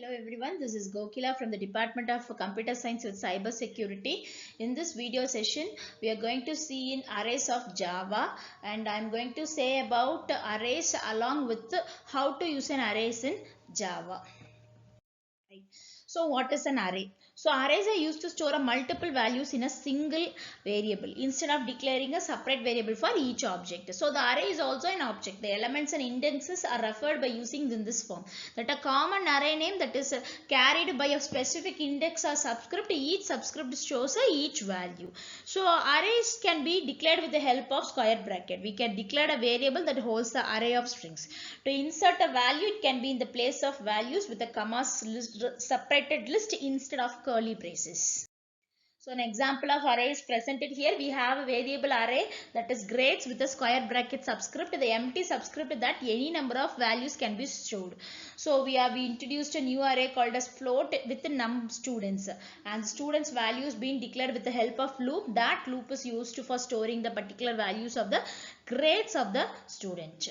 Hello everyone, this is Gokila from the Department of Computer Science with Cybersecurity. In this video session, we are going to see in arrays of Java, and I am going to say about arrays along with how to use an arrays in Java. Right. So what is an array? So arrays are used to store multiple values in a single variable instead of declaring a separate variable for each object. So the array is also an object. The elements and indexes are referred by using in this form. That a common array name that is carried by a specific index or subscript. Each subscript shows each value. So arrays can be declared with the help of square bracket. We can declare a variable that holds the array of strings. To insert a value, it can be in the place of values with a commas separated list instead of curly braces. So an example of array is presented here. We have a variable array that is grades with a square bracket subscript, the empty subscript that any number of values can be stored. So we introduced a new array called as float with the num students, and students values being declared with the help of loop. That loop is used for storing the particular values of the grades of the student.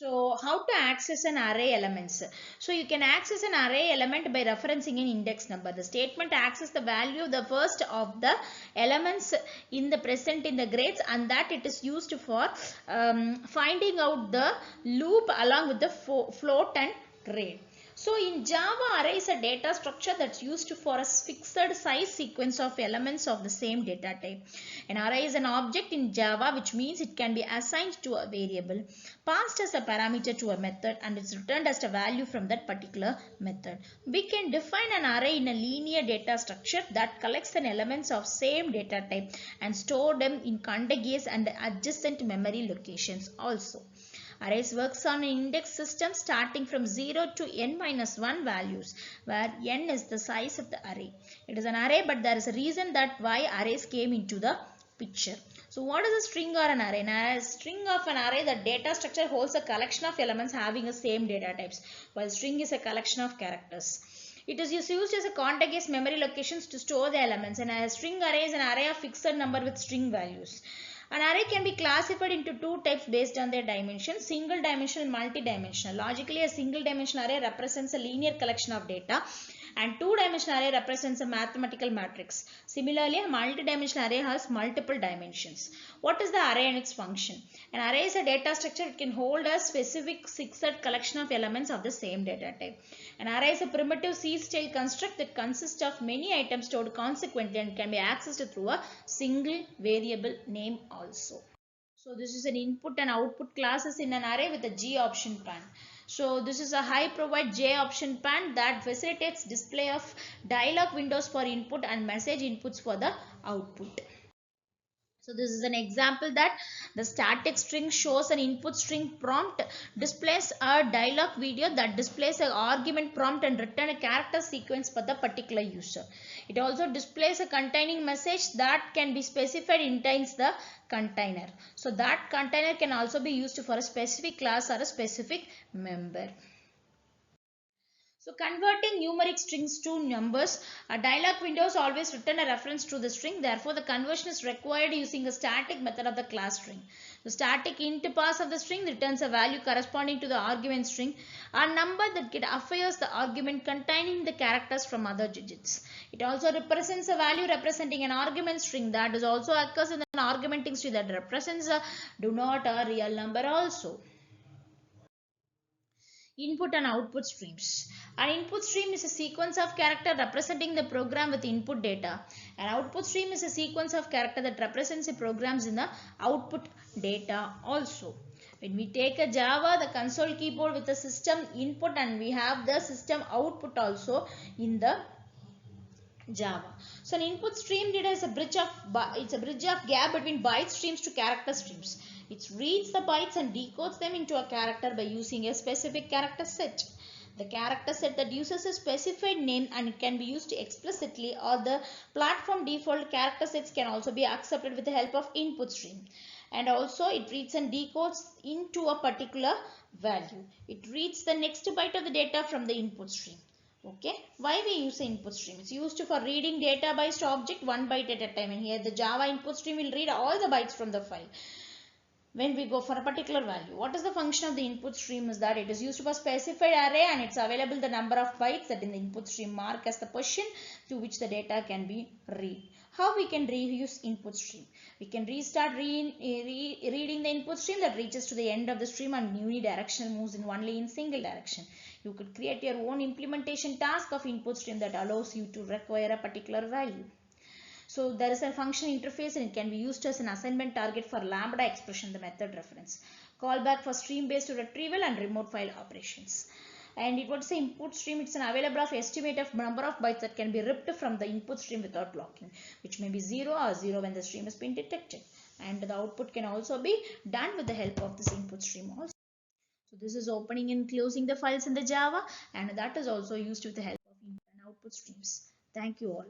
So how to access an array elements? So you can access an array element by referencing an index number. The statement accesses the value of the first of the elements in the present in the grades, and that it is used for finding out the loop along with the float and grade. So in Java, array is a data structure that's used for a fixed size sequence of elements of the same data type. An array is an object in Java, which means it can be assigned to a variable, passed as a parameter to a method, and it's returned as a value from that particular method. We can define an array in a linear data structure that collects the elements of same data type and store them in contiguous and adjacent memory locations also. Arrays works on an index system starting from 0 to n-1 values, where n is the size of the array. It is an array, but there is a reason that why arrays came into the picture. So what is a string or an array? A string of an array, the data structure holds a collection of elements having the same data types, while string is a collection of characters. It is used as a contiguous memory locations to store the elements, and a string array is an array of fixed number with string values. An array can be classified into two types based on their dimension: single dimensional and multi-dimensional. Logically, a single dimensional array represents a linear collection of data, and two-dimensional array represents a mathematical matrix. Similarly, a multi-dimensional array has multiple dimensions. What is the array and its function? An array is a data structure. It can hold a specific fixed collection of elements of the same data type. An array is a primitive C-style construct that consists of many items stored consequently and can be accessed through a single variable name also. So this is an input and output classes in an array with a G option pan. So this is a high provide J option pan that facilitates display of dialog windows for input and message inputs for the output. So this is an example that the static string shows an input string prompt, displays a dialog video that displays an argument prompt and return a character sequence for the particular user. It also displays a containing message that can be specified inside the container. So that container can also be used for a specific class or a specific member. So converting numeric strings to numbers, a dialog windows always return a reference to the string. Therefore, the conversion is required using a static method of the class string. The static int pass of the string returns a value corresponding to the argument string, a number that affers the argument containing the characters from other digits. It also represents a value representing an argument string that is also occurs in an argumenting string that represents a do not a real number also. Input and output streams. An input stream is a sequence of character representing the program with input data. An output stream is a sequence of character that represents the programs in the output data also. When we take a Java, the console keyboard with the system input, and we have the system output also in the Java. So an input stream data is a bridge of gap between byte streams to character streams. It reads the bytes and decodes them into a character by using a specific character set. The character set that uses a specified name and it can be used explicitly, or the platform default character sets can also be accepted with the help of input stream. And also it reads and decodes into a particular value. It reads the next byte of the data from the input stream. Okay, why we use the input stream? It's used for reading data bytes to object one byte at a time, and here the Java input stream will read all the bytes from the file. when we go for a particular value. What is the function of the input stream is that it is used for specified array and it's available the number of bytes that in the input stream mark as the position to which the data can be read. How we can reuse input stream? We can restart reading the input stream that reaches to the end of the stream and unidirectional moves in only in single direction. You could create your own implementation task of input stream that allows you to require a particular value. So there is a function interface and it can be used as an assignment target for lambda expression, the method reference. Callback for stream based retrieval and remote file operations. And it would say input stream, it's an available of estimate of number of bytes that can be ripped from the input stream without blocking, which may be 0 or 0 when the stream has been detected. And the output can also be done with the help of this input stream also. So this is opening and closing the files in the Java, and that is also used with the help of input and output streams. Thank you all.